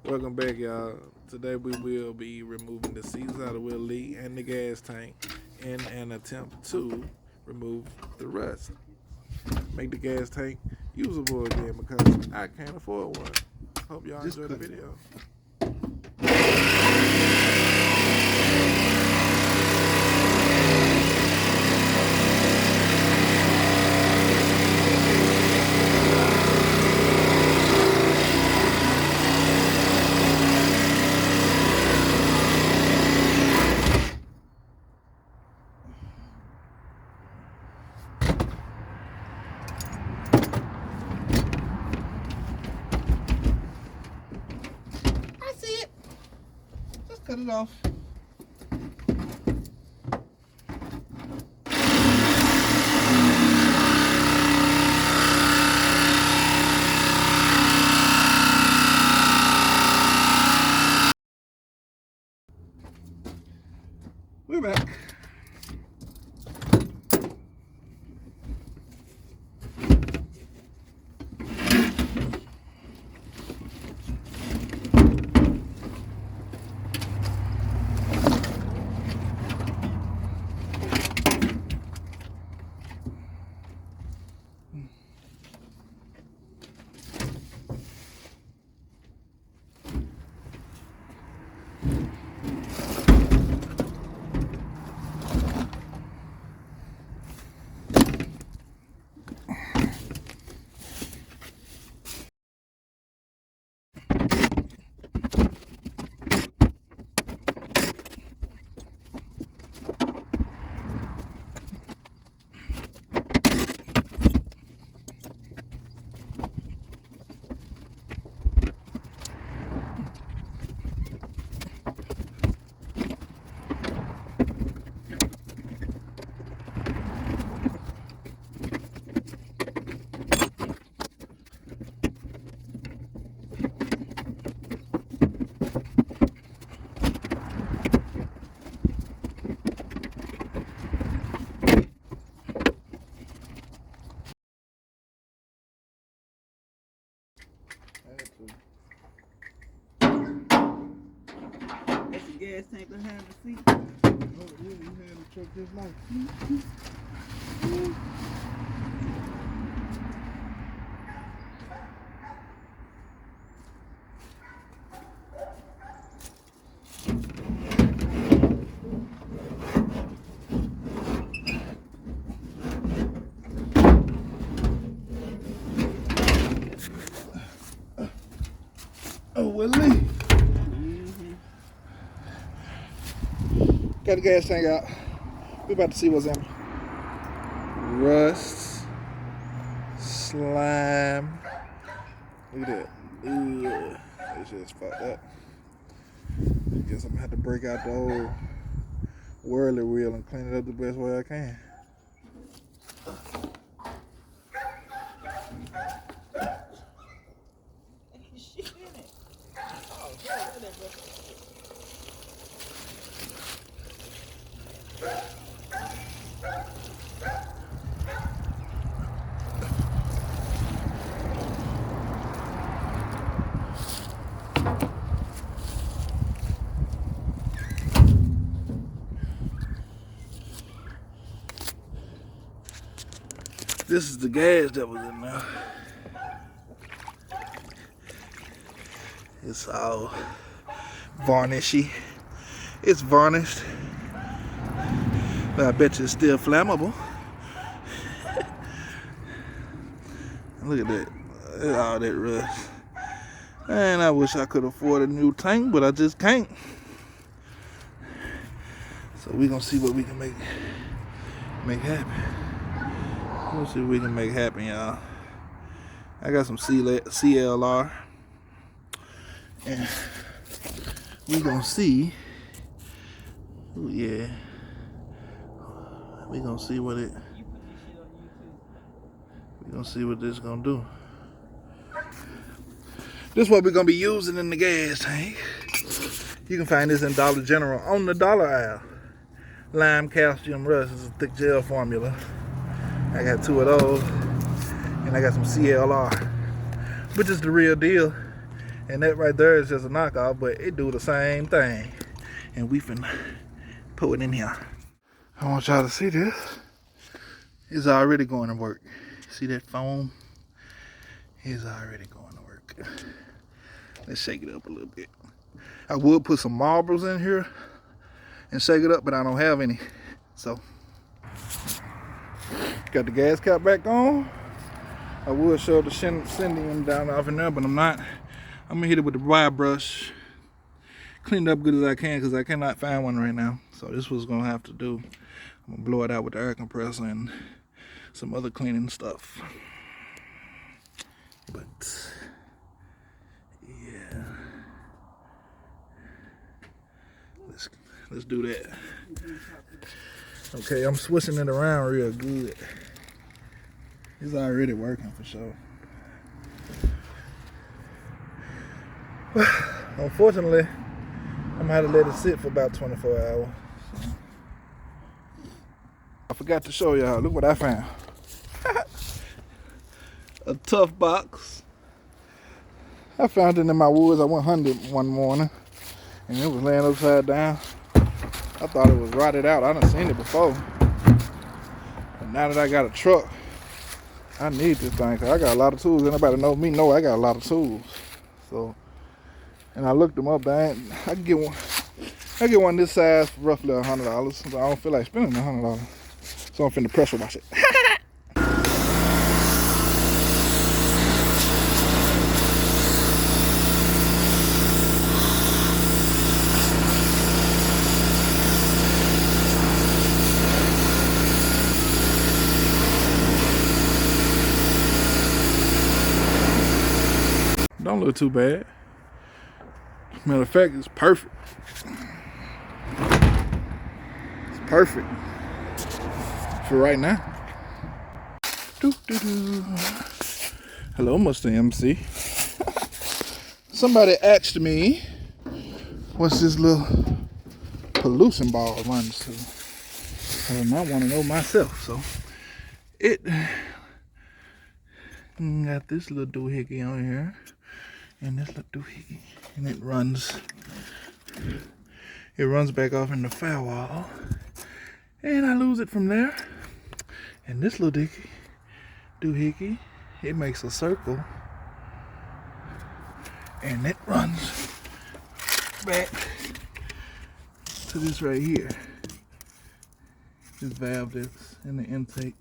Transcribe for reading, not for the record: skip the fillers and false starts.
Welcome back, y'all. Today we will be removing the seats out of Willie Lee and the gas tank in an attempt to remove the rust. Make the gas tank usable again because I can't afford one. Hope y'all enjoy the video. I see it. Just cut it off. We're back. That's the gas tank behind the seat. Oh, yeah, you had a truck just like Oh, Willie. Got the gas tank out. We about to see what's in it. Rust, slime. Look at that. Ugh. It's just fucked up. I guess I'm gonna have to break out the old whirly wheel and clean it up the best way I can. This is the gas that was in there. It's all varnishy. It's varnished, but I bet you it's still flammable. Look at that. All that rust. And I wish I could afford a new tank, but I just can't. So we're gonna see what we can make happen. Let's see what we can make happen, y'all. I got some CLR, and we gonna see. Oh yeah, we gonna see what it. We gonna see what this gonna do. This is what we're gonna be using in the gas tank. You can find this in Dollar General on the dollar aisle. Lime calcium rust is a thick gel formula. I got 2 of those, and I got some CLR, which is the real deal. And that right there is just a knockoff, but it do the same thing. And we finna put it in here. I want y'all to see this. It's already going to work. See that foam? It's already going to work. Let's shake it up a little bit. I would put some marbles in here and shake it up, but I don't have any. So, got the gas cap back on. I would show the sending down off in there, but I'm not. I'm gonna hit it with the wire brush. Clean it up good as I can because I cannot find one right now. So this was gonna have to do. I'm gonna blow it out with the air compressor and some other cleaning stuff. But yeah, let's do that. Okay, I'm switching it around real good. It's already working for sure. Unfortunately, I'm gonna have to let it sit for about 24 hours. So. I forgot to show y'all. Look what I found. A tough box. I found it in my woods. I went hunting one morning, and it was laying upside down. I thought it was rotted out. I done seen it before. But now that I got a truck, I need this thing because I got a lot of tools. Anybody know me know I got a lot of tools. So, and I looked them up. I can get one. I get one this size for roughly $100. But I don't feel like spending $100. So I'm finna pressure wash it. Don't look too bad. Matter of fact, it's perfect. It's perfect for right now. Hello, Mr. MC. Somebody asked me, what's this little pollution ball runs to? I might want to know myself. So it got this little doohickey on here. And this little doohickey, and it runs back off in the firewall, and I lose it from there. And this little doohickey, it makes a circle, and it runs back to this right here. This valve that's in the intake.